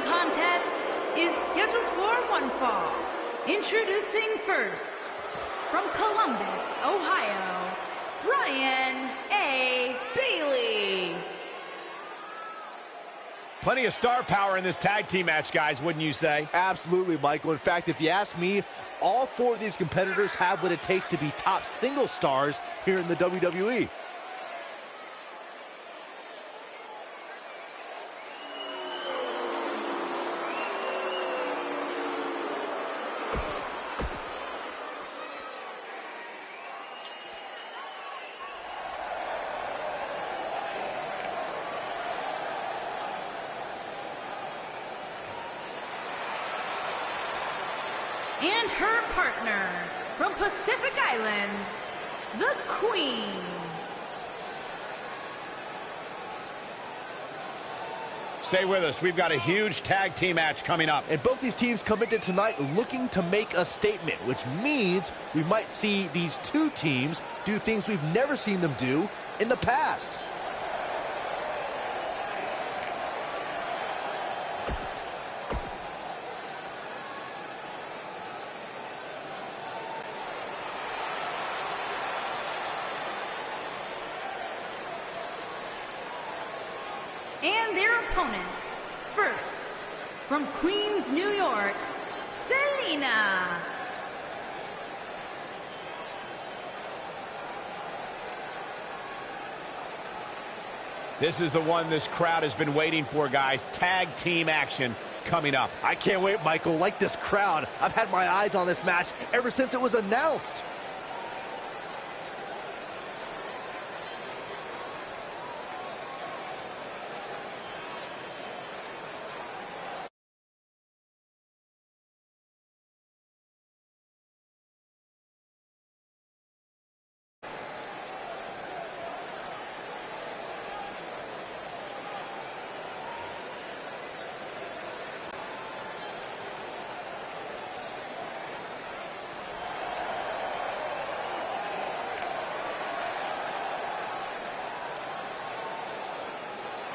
following contest is scheduled for one fall. Introducing first, from Columbus, Ohio, Brian A. Bailey. Plenty of star power in this tag team match, guys, wouldn't you say? Absolutely, Michael. In fact, if you ask me, all four of these competitors have what it takes to be top single stars here in the WWE. And her partner, from Pacific Islands, the Queen. Stay with us. We've got a huge tag team match coming up. And both these teams come into tonight looking to make a statement, which means we might see these two teams do things we've never seen them do in the past. And their opponents, first, from Queens, New York, Selena. This is the one this crowd has been waiting for, guys. Tag team action coming up. I can't wait, Michael. Like this crowd, I've had my eyes on this match ever since it was announced.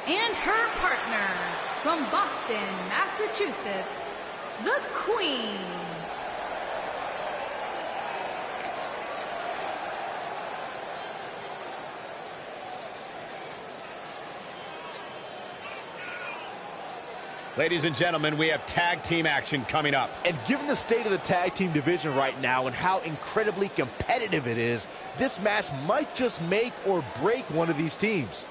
And her partner, from Boston, Massachusetts, the Queen. Ladies and gentlemen, we have tag team action coming up. And given the state of the tag team division right now and how incredibly competitive it is, this match might just make or break one of these teams.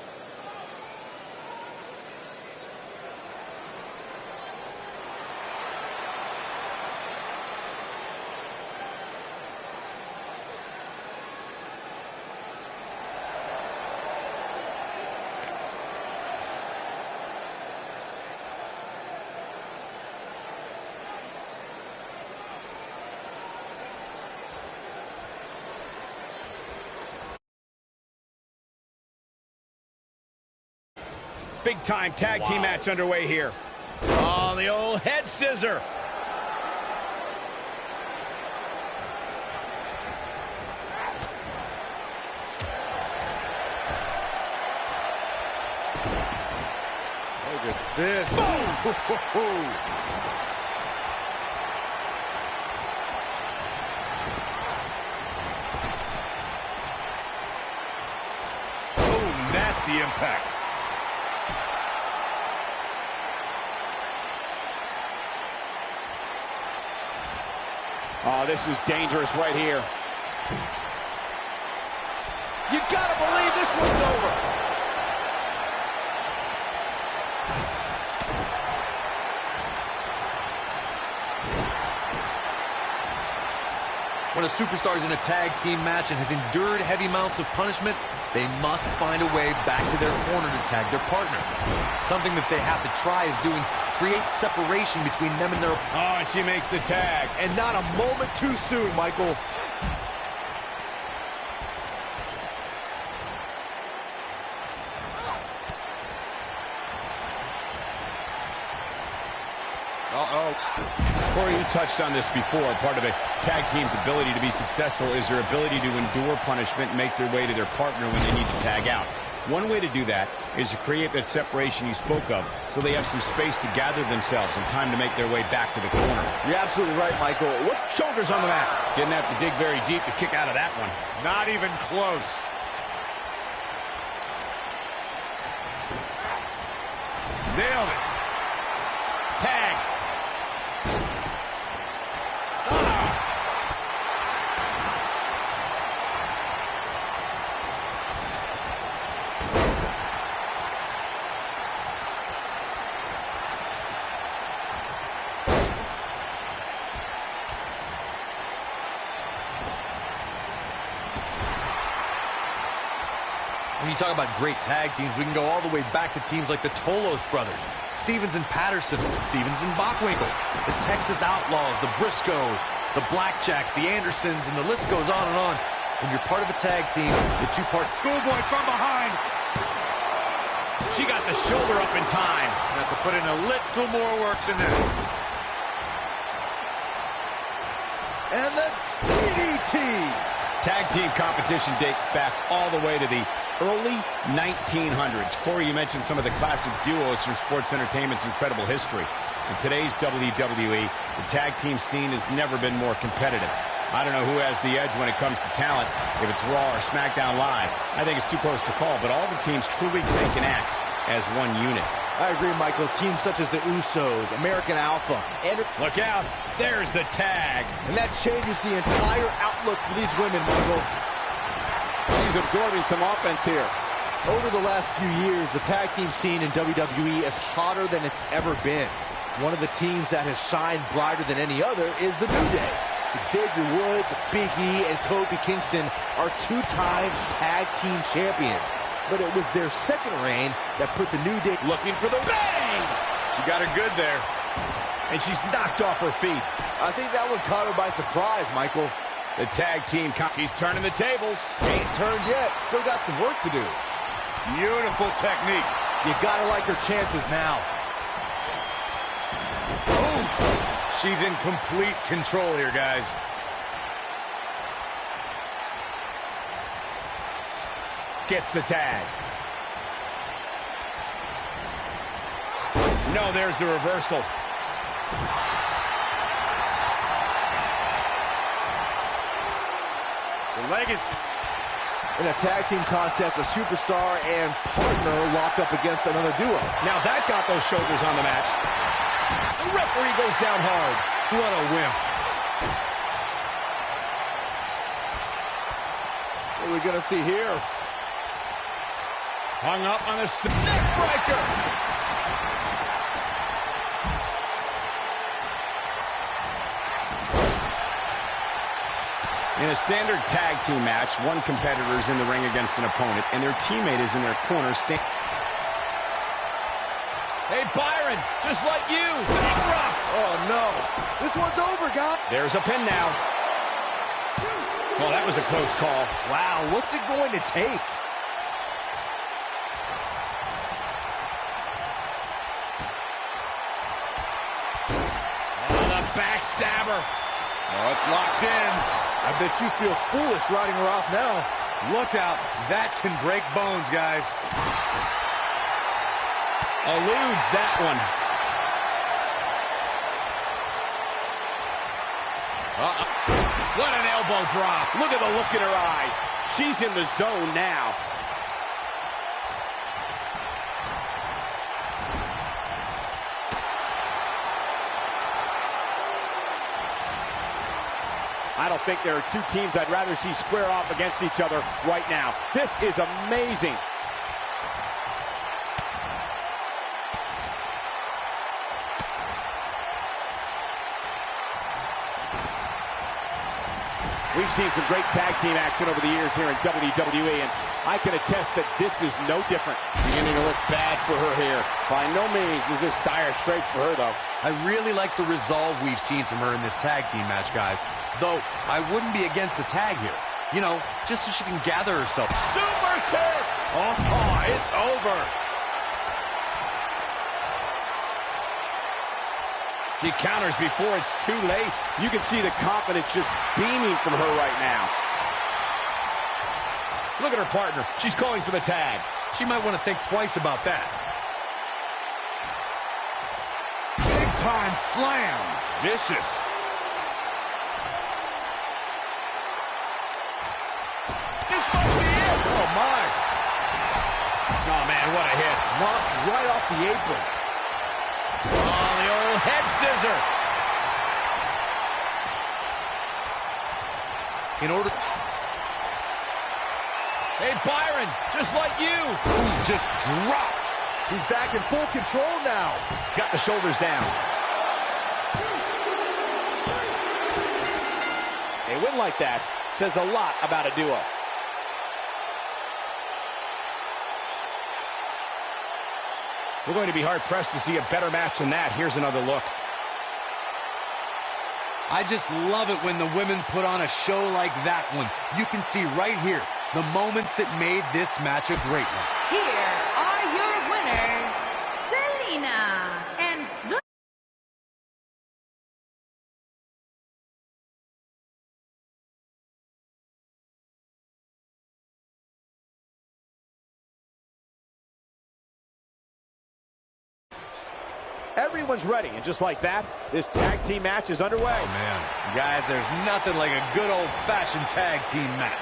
Big time tag team match underway here. Oh, the old head scissor. Look at this. Oh, nasty impact. Oh, this is dangerous right here. You gotta believe this one's over. When a superstar is in a tag team match and has endured heavy amounts of punishment, they must find a way back to their corner to tag their partner. Something that they have to try is doing create separation between them and their... Oh, and she makes the tag. And not a moment too soon, Michael. Corey, you touched on this before. Part of a tag team's ability to be successful is their ability to endure punishment and make their way to their partner when they need to tag out. One way to do that is to create that separation you spoke of so they have some space to gather themselves and time to make their way back to the corner. You're absolutely right, Michael. What's Shoulders on the mat. Didn't have to dig very deep to kick out of that one. Not even close. Nailed it. Tag. When you talk about great tag teams, we can go all the way back to teams like the Tolos brothers, Stevens and Patterson, Stevens and Bockwinkel, the Texas Outlaws, the Briscoes, the Blackjacks, the Andersons, and the list goes on and on. When you're part of a tag team, the two-part Schoolboy from behind. She got the shoulder up in time. Have to put in a little more work than that. And the DDT. Tag team competition dates back all the way to the early 1900s. Corey, you mentioned some of the classic duos from sports entertainment's incredible history. In today's WWE, the tag team scene has never been more competitive. I don't know who has the edge when it comes to talent, if it's Raw or SmackDown Live. I think it's too close to call, but all the teams truly think and act as one unit. I agree, Michael. Teams such as the Usos, American Alpha, and... Look out. There's the tag. And that changes the entire outlook for these women, Michael. She's absorbing some offense here. Over the last few years, the tag team scene in WWE is hotter than it's ever been. One of the teams that has shined brighter than any other is the New Day. Xavier Woods, Big E, and Kofi Kingston are two-time tag team champions. But it was their second reign that put the New Day looking for the bang. She got her good there. And she's knocked off her feet. I think that one caught her by surprise, Michael. The tag team, he's turning the tables. Ain't turned yet. Still got some work to do. Beautiful technique. You gotta like her chances now. Oof. She's in complete control here, guys. Gets the tag. No, there's the reversal. The leg is... In a tag team contest, a superstar and partner lock up against another duo. Now that got those shoulders on the mat. The referee goes down hard. What a wimp. What are we gonna see here? Hung up on a neck breaker. In a standard tag team match, one competitor is in the ring against an opponent, and their teammate is in their corner. Hey, Byron, just like you, bankrupt. Oh, no. This one's over, guys. There's a pin now. Well, that was a close call. Wow, what's it going to take? Oh, the backstabber. Oh, it's locked in. I bet you feel foolish riding her off now. Look out. That can break bones, guys. Eludes that one. What an elbow drop. Look at the look in her eyes. She's in the zone now. I don't think there are two teams I'd rather see square off against each other right now. This is amazing. We've seen some great tag team action over the years here in WWE, and I can attest that this is no different. Beginning to look bad for her here. By no means is this dire straits for her, though. I really like the resolve we've seen from her in this tag team match, guys. Though, I wouldn't be against the tag here. You know, just so she can gather herself. Super kick! Oh, it's over. She counters before it's too late. You can see the confidence just beaming from her right now. Look at her partner. She's calling for the tag. She might want to think twice about that. Big time slam. Vicious. This might be it. Oh, my. Oh, man, what a hit. Knocked right off the apron. Oh, the old head scissor. In order... Hey, Byron, just like you. Ooh, just dropped. He's back in full control now. Got the shoulders down. A win like that says a lot about a duo. We're going to be hard-pressed to see a better match than that. Here's another look. I just love it when the women put on a show like that one. You can see right here the moments that made this match a great one. Here are your winners, Selena and the... Everyone's ready, and just like that, this tag team match is underway. Oh, man. Guys, there's nothing like a good old-fashioned tag team match.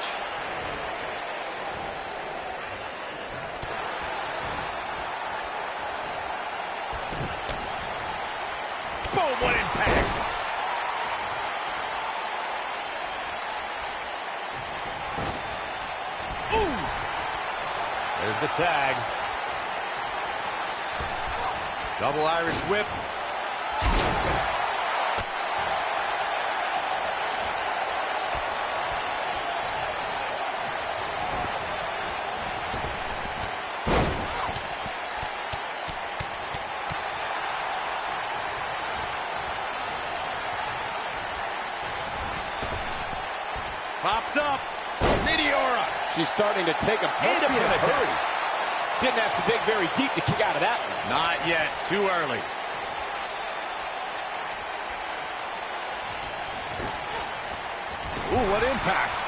Boom, what impact. Ooh! There's the tag. Double Irish whip. Popped up. Meteora. She's starting to take a Eight hurry. attack. Didn't have to dig very deep to kick out of that one. Not yet. Too early. Ooh, what impact.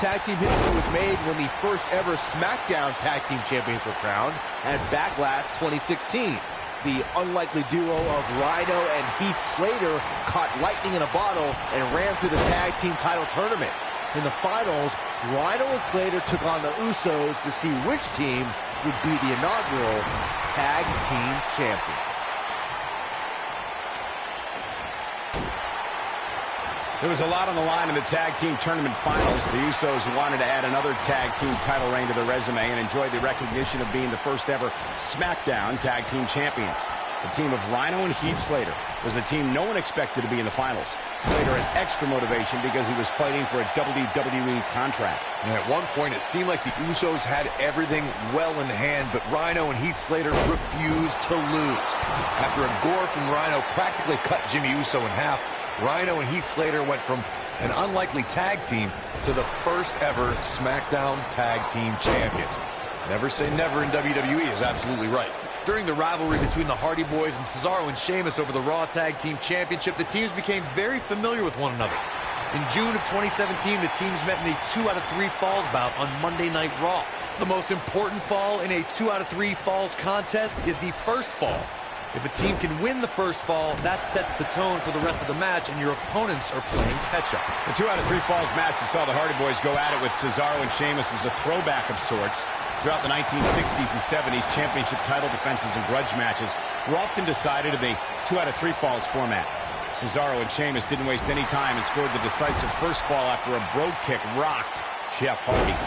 Tag team history was made when the first ever SmackDown Tag Team Champions were crowned at Backlash 2016. The unlikely duo of Rhino and Heath Slater caught lightning in a bottle and ran through the tag team title tournament. In the finals, Rhino and Slater took on the Usos to see which team would be the inaugural Tag Team Champions. There was a lot on the line in the tag team tournament finals. The Usos wanted to add another tag team title reign to their resume and enjoyed the recognition of being the first ever SmackDown Tag Team Champions. The team of Rhino and Heath Slater was the team no one expected to be in the finals. Slater had extra motivation because he was fighting for a WWE contract. And at one point, it seemed like the Usos had everything well in hand, but Rhino and Heath Slater refused to lose. After a gore from Rhino practically cut Jimmy Uso in half, Rhino and Heath Slater went from an unlikely tag team to the first ever SmackDown Tag Team Champions. Never say never in WWE is absolutely right. During the rivalry between the Hardy Boys and Cesaro and Sheamus over the Raw Tag Team Championship, the teams became very familiar with one another. In June of 2017, the teams met in a 2 out of 3 falls bout on Monday Night Raw. The most important fall in a 2 out of 3 falls contest is the first fall. If a team can win the first fall, that sets the tone for the rest of the match, and your opponents are playing catch-up. The 2 out of 3 falls match that saw the Hardy Boys go at it with Cesaro and Sheamus as a throwback of sorts. Throughout the 1960s and 70s, championship title defenses and grudge matches were often decided in the 2 out of 3 falls format. Cesaro and Sheamus didn't waste any time and scored the decisive first fall after a brogue kick rocked Jeff Hardy.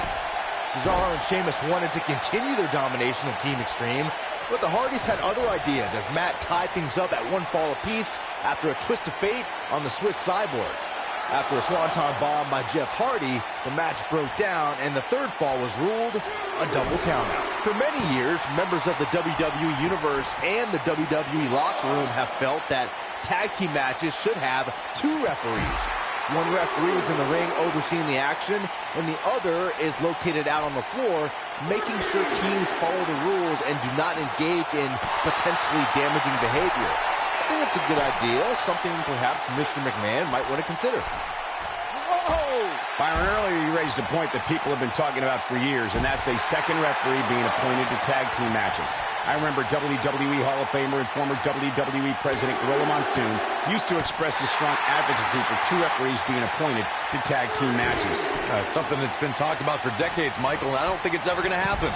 Cesaro and Sheamus wanted to continue their domination of Team Extreme, but the Hardys had other ideas as Matt tied things up at 1 fall apiece after a twist of fate on the Swiss Cyborg. After a swanton bomb by Jeff Hardy, the match broke down and the third fall was ruled a double countout. For many years, members of the WWE Universe and the WWE locker room have felt that tag team matches should have 2 referees. One referee is in the ring overseeing the action, and the other is located out on the floor, making sure teams follow the rules and do not engage in potentially damaging behavior. I think it's a good idea, something perhaps Mr. McMahon might want to consider. Whoa! Byron, earlier you raised a point that people have been talking about for years, and that's a second referee being appointed to tag team matches. I remember WWE Hall of Famer and former WWE President Gorilla Monsoon used to express his strong advocacy for two referees being appointed to tag team matches. It's something that's been talked about for decades, Michael, and I don't think it's ever going to happen.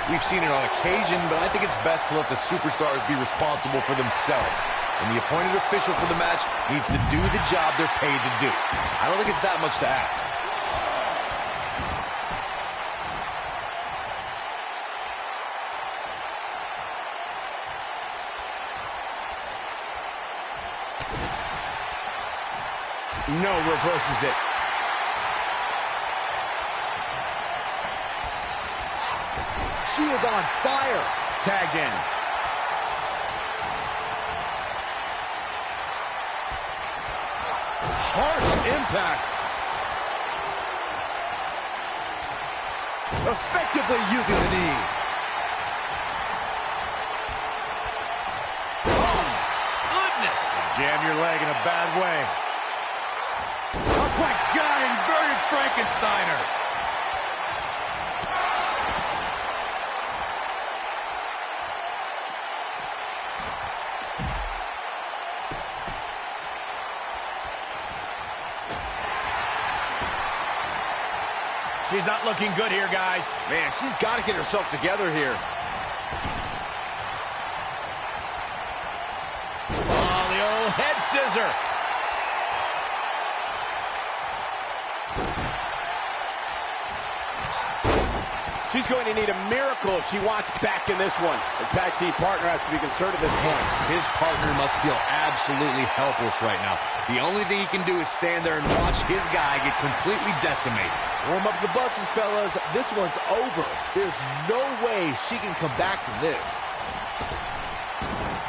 We've seen it on occasion, but I think it's best to let the superstars be responsible for themselves. And the appointed official for the match needs to do the job they're paid to do. I don't think it's that much to ask. No, reverses it. She is on fire. Tagged in. Harsh impact. Effectively using the knee. Oh, goodness! Jam your leg in a bad way. Oh my God, inverted Frankensteiner. She's not looking good here, guys. Man, she's got to get herself together here. Oh, the old head scissor. She's going to need a miracle if she wants back in this one. The tag team partner has to be concerned at this point. His partner must feel absolutely helpless right now. The only thing he can do is stand there and watch his guy get completely decimated. Warm up the buses, fellas. This one's over. There's no way she can come back from this.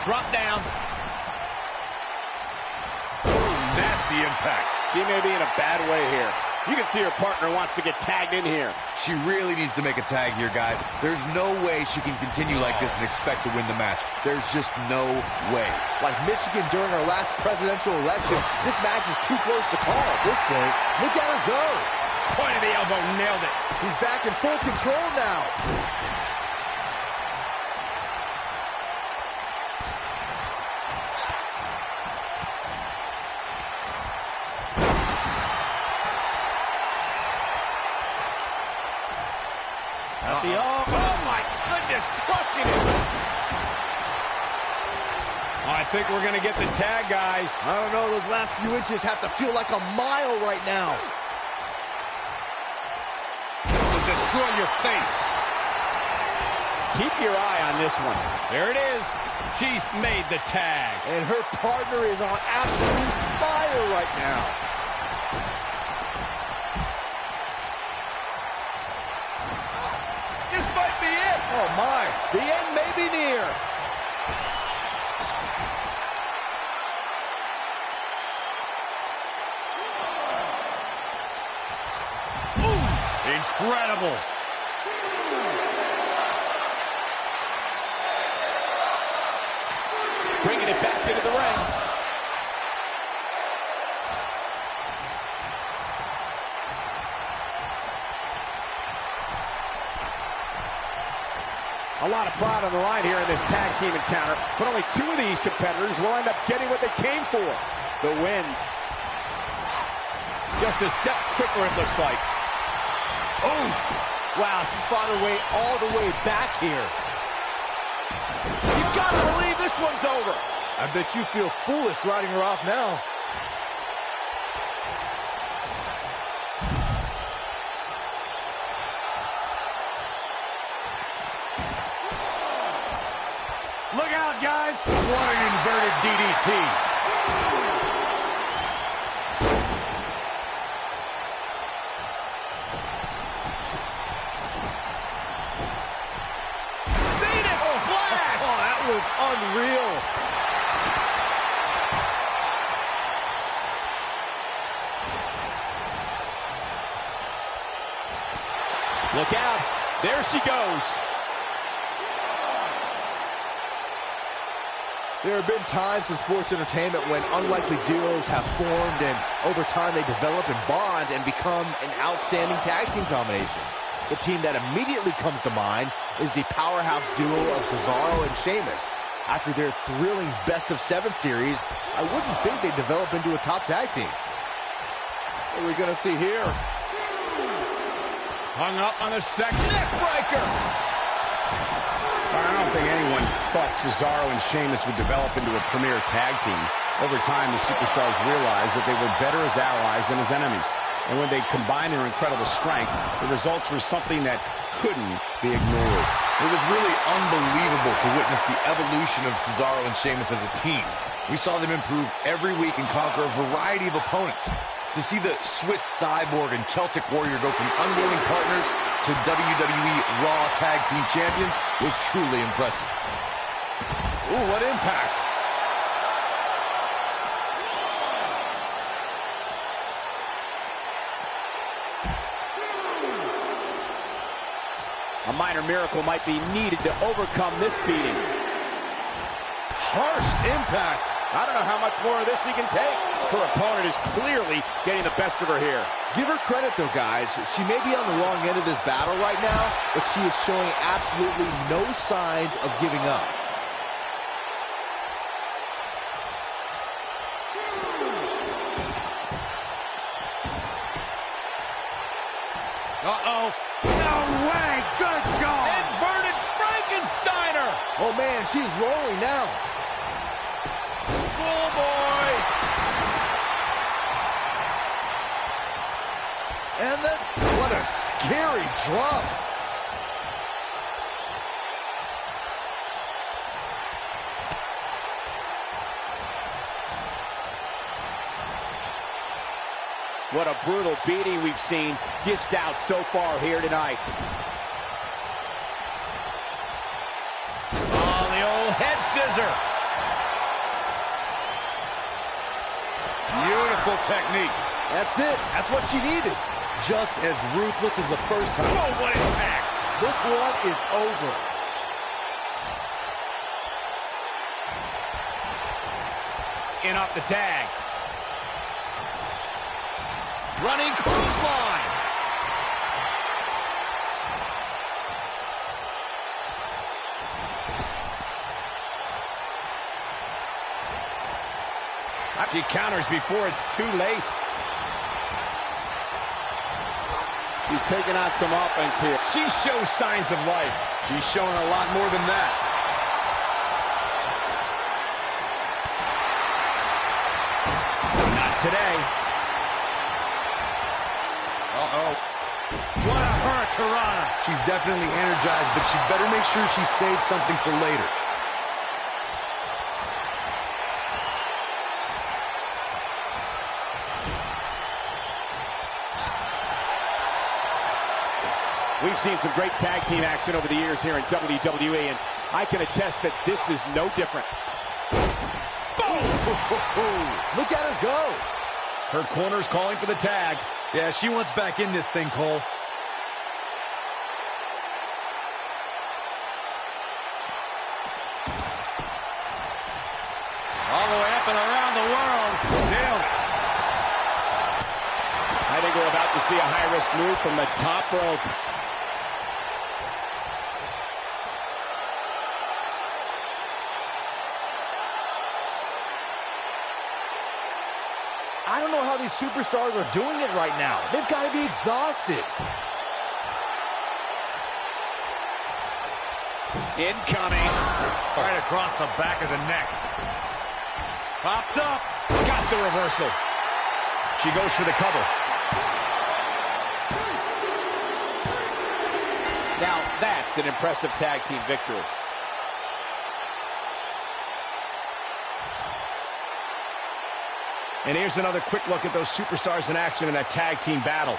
Drop down. Ooh, nasty impact. She may be in a bad way here. You can see her partner wants to get tagged in here. She really needs to make a tag here, guys. There's no way she can continue like this and expect to win the match. There's just no way. Like Michigan during our last presidential election, this match is too close to call at this point. Look at her go. Point of the elbow, nailed it. She's back in full control now. Oh my goodness, crushing it. I think we're going to get the tag, guys. I don't know, those last few inches have to feel like a mile right now. It'll destroy your face. Keep your eye on this one. There it is. She's made the tag. And her partner is on absolute fire right now. This might be it. Oh my, the end may be near. Ooh, incredible. Bringing it back into the ring. A lot of pride on the line here in this tag team encounter, but only two of these competitors will end up getting what they came for, the win. Just a step quicker, it looks like. Oh, wow, she's fought her way all the way back here. You gotta believe this one's over. I bet you feel foolish writing her off now. Look out, guys. What an inverted DDT. Phoenix splash. Oh, that was unreal. Look out. There she goes. There have been times in sports entertainment when unlikely duos have formed, and over time they develop and bond and become an outstanding tag team combination. The team that immediately comes to mind is the powerhouse duo of Cesaro and Sheamus. After their thrilling best-of-7 series, I wouldn't think they'd develop into a top tag team. What are we going to see here? Hung up on the second neck breaker. I don't think anyone thought Cesaro and Sheamus would develop into a premier tag team. Over time, the superstars realized that they were better as allies than as enemies. And when they combined their incredible strength, the results were something that couldn't be ignored. It was really unbelievable to witness the evolution of Cesaro and Sheamus as a team. We saw them improve every week and conquer a variety of opponents. To see the Swiss Cyborg and Celtic Warrior go from unwilling partners to WWE Raw Tag Team Champions was truly impressive. Ooh, what impact! A minor miracle might be needed to overcome this beating. Harsh impact. I don't know how much more of this he can take. Her opponent is clearly getting the best of her here. Give her credit, though, guys. She may be on the wrong end of this battle right now, but she is showing absolutely no signs of giving up. Uh-oh. No way. Good goal. Inverted Frankensteiner. Oh, man, she's rolling now. Schoolboy. And then, what a scary drop. What a brutal beating we've seen dished out so far here tonight. Oh, the old head scissor. Beautiful technique. That's it. That's what she needed. Just as ruthless as the first time. Oh, what impact. This one is over. In off the tag. Running clothesline. She counters before it's too late. She's taking on some offense here. She shows signs of life. She's showing a lot more than that. Not today. Uh-oh. What a hurricanrana. She's definitely energized, but she better make sure she saves something for later. We've seen some great tag team action over the years here in WWE, and I can attest that this is no different. Boom! Look at her go. Her corner's calling for the tag. Yeah, she wants back in this thing, Cole. All the way up and around the world. Nailed it. I think we're about to see a high-risk move from the top rope. I don't know how these superstars are doing it right now. They've got to be exhausted. Incoming. Right across the back of the neck. Popped up. Got the reversal. She goes for the cover. Now that's an impressive tag team victory. And here's another quick look at those superstars in action in that tag team battle.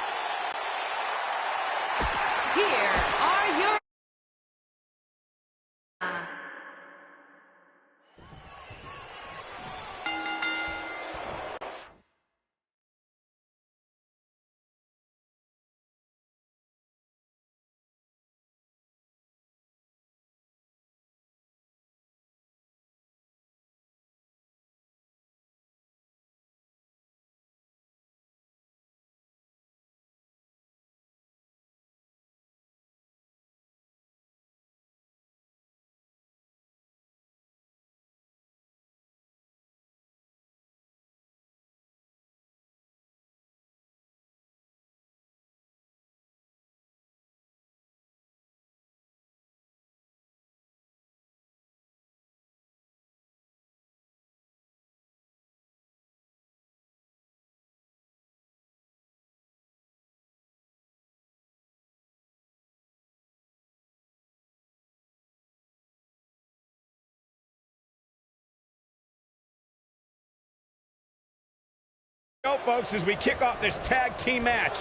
Go, folks, as we kick off this tag team match.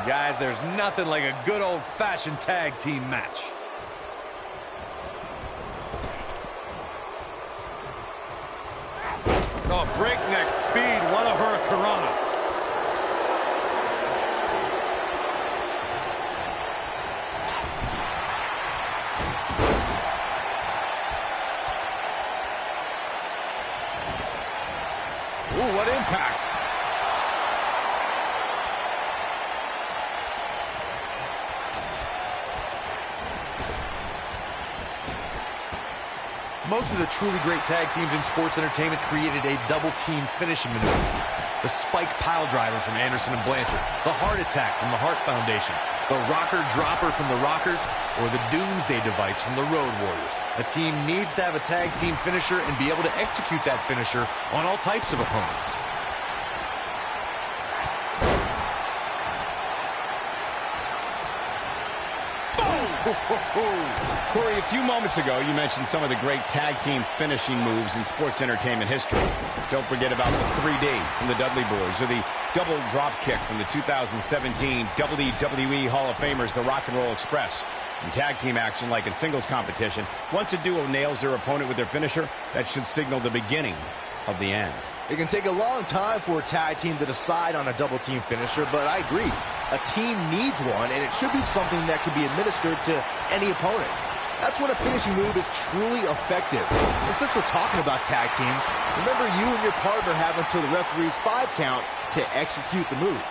Guys, there's nothing like a good old-fashioned tag team match. Oh, breakneck speed. What a hurricanrana. Ooh, what impact. Most of the truly great tag teams in sports entertainment created a double-team finishing maneuver. The spike pile driver from Anderson and Blanchard, the heart attack from the Hart Foundation, the rocker dropper from the Rockers, or the Doomsday device from the Road Warriors. A team needs to have a tag team finisher and be able to execute that finisher on all types of opponents. Corey, a few moments ago, you mentioned some of the great tag team finishing moves in sports entertainment history. Don't forget about the 3D from the Dudley Boys, or the double drop kick from the 2017 WWE Hall of Famers, the Rock and Roll Express. In tag team action, like in singles competition, once a duo nails their opponent with their finisher, that should signal the beginning of the end. It can take a long time for a tag team to decide on a double team finisher, but I agree. A team needs one, and it should be something that can be administered to any opponent. That's when a finishing move is truly effective. And since we're talking about tag teams, remember you and your partner have until the referee's 5 count to execute the move.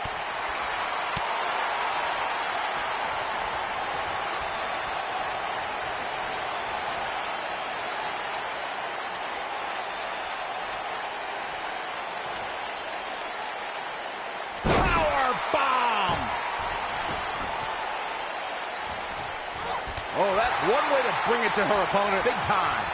Oh, that's one way to bring it to her opponent. Big time.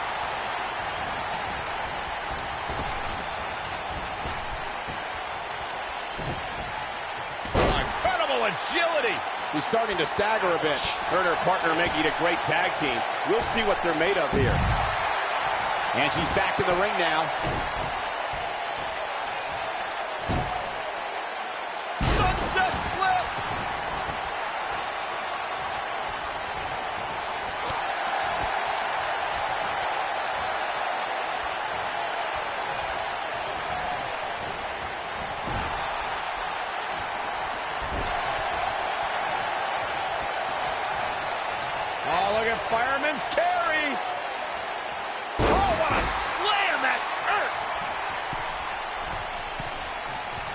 Incredible agility. She's starting to stagger a bit. Her and her partner making a great tag team. We'll see what they're made of here. And she's back in the ring now. Sunset flip. Oh, look at Fireman's carry. Oh, what a slam that hurt.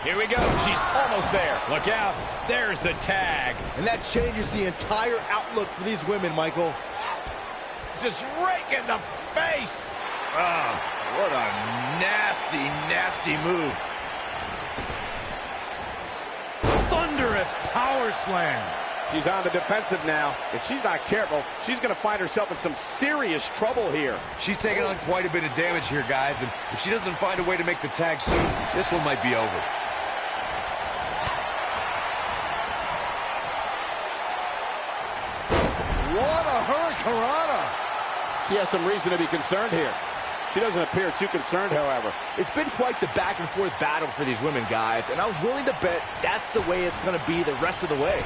Here we go. She's almost there. Look out. There's the tag. And that changes the entire outlook for these women, Michael. Just rake in the face. Oh, what a nasty, nasty move. Thunderous power slam. She's on the defensive now. If she's not careful, she's going to find herself in some serious trouble here. She's taking on quite a bit of damage here, guys, and if she doesn't find a way to make the tag soon, this one might be over. What a hurricanrana! She has some reason to be concerned here. She doesn't appear too concerned, however. It's been quite the back-and-forth battle for these women, guys, and I'm willing to bet that's the way it's going to be the rest of the way.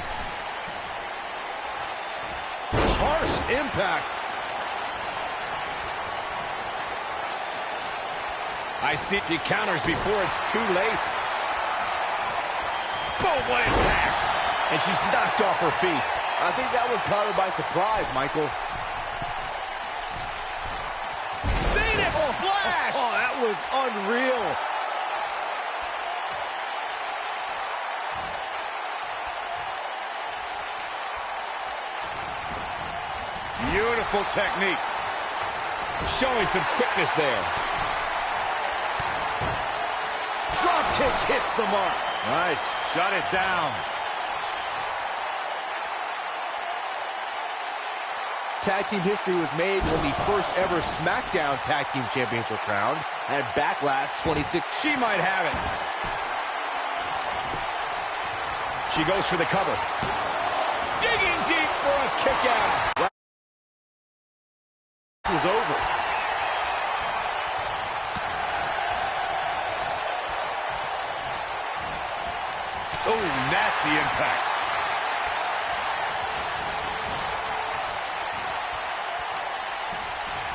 Harsh impact. I see she counters before it's too late. Boom, what impact. And she's knocked off her feet. I think that one caught her by surprise, Michael. Phoenix splash. Oh, that was unreal. Beautiful technique. Showing some quickness there. Drop kick hits the mark. Nice. Shut it down. Tag team history was made when the first ever SmackDown Tag Team Champions were crowned at Backlash 26. She might have it. She goes for the cover. Digging deep for a kick out. Was over. Oh, nasty impact.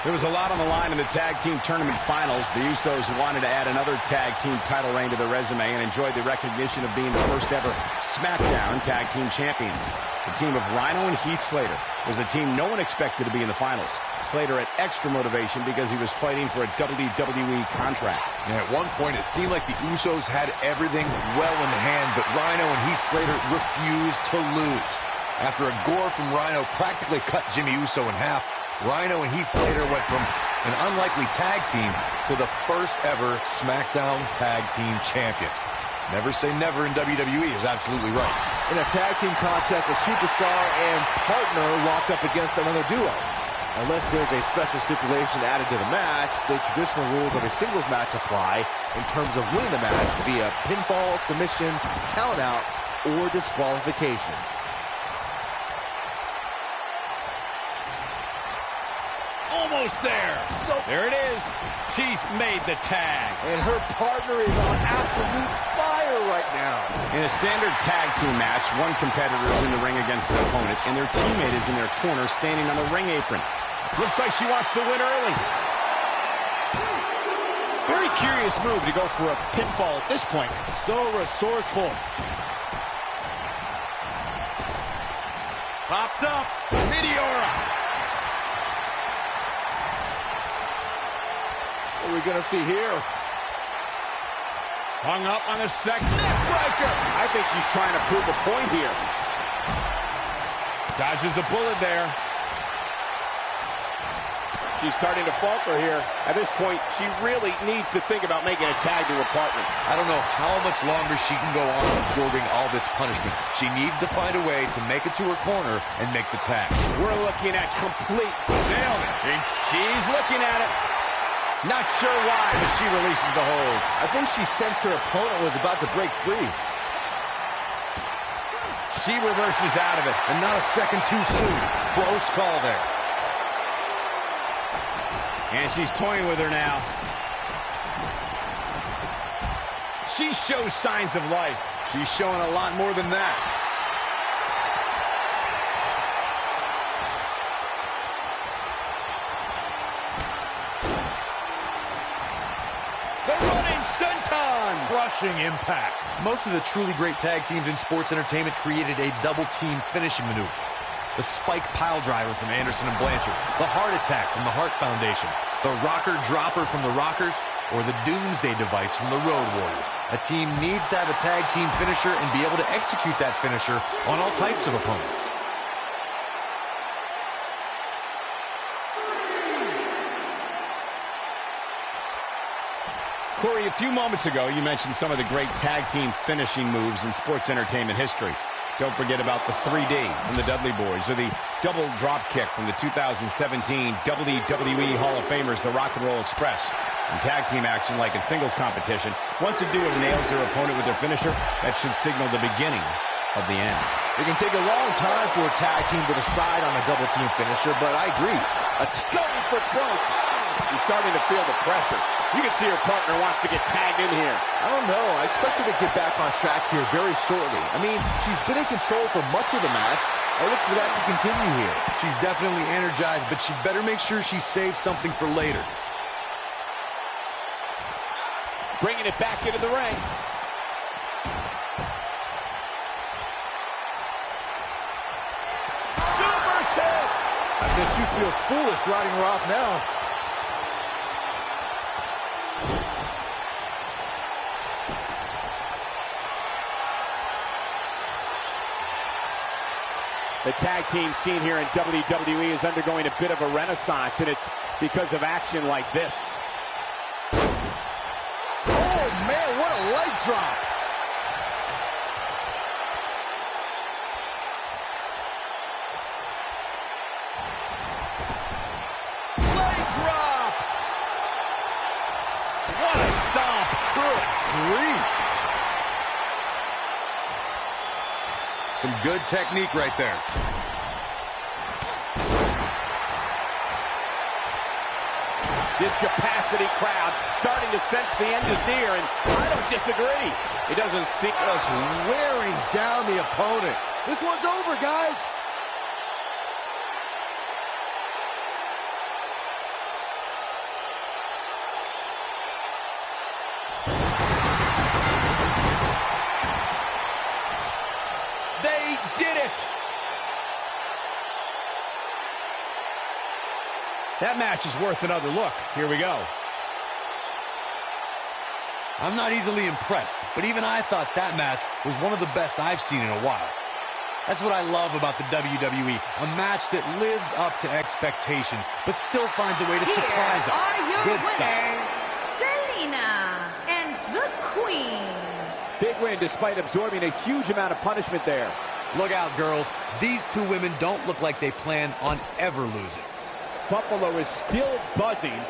There was a lot on the line in the tag team tournament finals. The Usos wanted to add another tag team title reign to their resume and enjoyed the recognition of being the first ever SmackDown tag team champions. The team of Rhino and Heath Slater was the team no one expected to be in the finals. Slater had extra motivation because he was fighting for a WWE contract. And at one point, it seemed like the Usos had everything well in hand, but Rhino and Heath Slater refused to lose. After a gore from Rhino practically cut Jimmy Uso in half, Rhino and Heath Slater went from an unlikely tag team to the first ever SmackDown Tag Team Champions. Never say never in WWE is absolutely right. In a tag team contest, a superstar and partner lock up against another duo. Unless there's a special stipulation added to the match, the traditional rules of a singles match apply in terms of winning the match via pinfall, submission, countout, or disqualification. Almost there. There it is. She's made the tag. And her partner is on absolute fire right now. In a standard tag team match, one competitor is in the ring against an opponent, and their teammate is in their corner standing on the ring apron. Looks like she wants to win early. Very curious move to go for a pinfall at this point. So resourceful. Popped up. Meteora. What are we going to see here? Hung up on the second neckbreaker. I think she's trying to prove a point here. Dodges a bullet there. She's starting to falter here. At this point, she really needs to think about making a tag to her partner. I don't know how much longer she can go on absorbing all this punishment. She needs to find a way to make it to her corner and make the tag. We're looking at complete Nailed it. She's looking at it. Not sure why, but she releases the hold. I think she sensed her opponent was about to break free. She reverses out of it. And not a second too soon. Close call there. And she's toying with her now. She shows signs of life. She's showing a lot more than that. The running senton. Crushing impact. Most of the truly great tag teams in sports entertainment created a double team finishing maneuver. The spike pile driver from Anderson and Blanchard, the heart attack from the Hart Foundation, the rocker dropper from the Rockers, or the doomsday device from the Road Warriors. A team needs to have a tag team finisher and be able to execute that finisher on all types of opponents. Corey, a few moments ago, you mentioned some of the great tag team finishing moves in sports entertainment history. Don't forget about the 3D from the Dudley Boys, or the double drop kick from the 2017 WWE Hall of Famers, the Rock and Roll Express. In tag team action, like in singles competition, once a duo nails their opponent with their finisher, that should signal the beginning of the end. It can take a long time for a tag team to decide on a double team finisher, but I agree. going for broke. She's starting to feel the pressure. You can see her partner wants to get tagged in here. I don't know. I expect her to get back on track here very shortly. I mean, she's been in control for much of the match. I look for that to continue here. She's definitely energized, but she better make sure she saves something for later. Bringing it back into the ring. Super kick! I bet you feel foolish riding her off now. The tag team scene here in WWE is undergoing a bit of a renaissance, and it's because of action like this. Oh, man, what a leg drop. Leg drop. What a stomp. Good grief. Some good technique right there. This capacity crowd starting to sense the end is near, and I don't disagree. It doesn't seem... Just wearing down the opponent. This one's over, guys. They did it. That match is worth another look. Here we go. I'm not easily impressed, but even I thought that match was one of the best I've seen in a while. That's what I love about the WWE, a match that lives up to expectations, but still finds a way to surprise us. Are your Good winners, stuff. Selena and the Queen. Big win despite absorbing a huge amount of punishment there. Look out, girls. These two women don't look like they plan on ever losing. Buffalo is still buzzing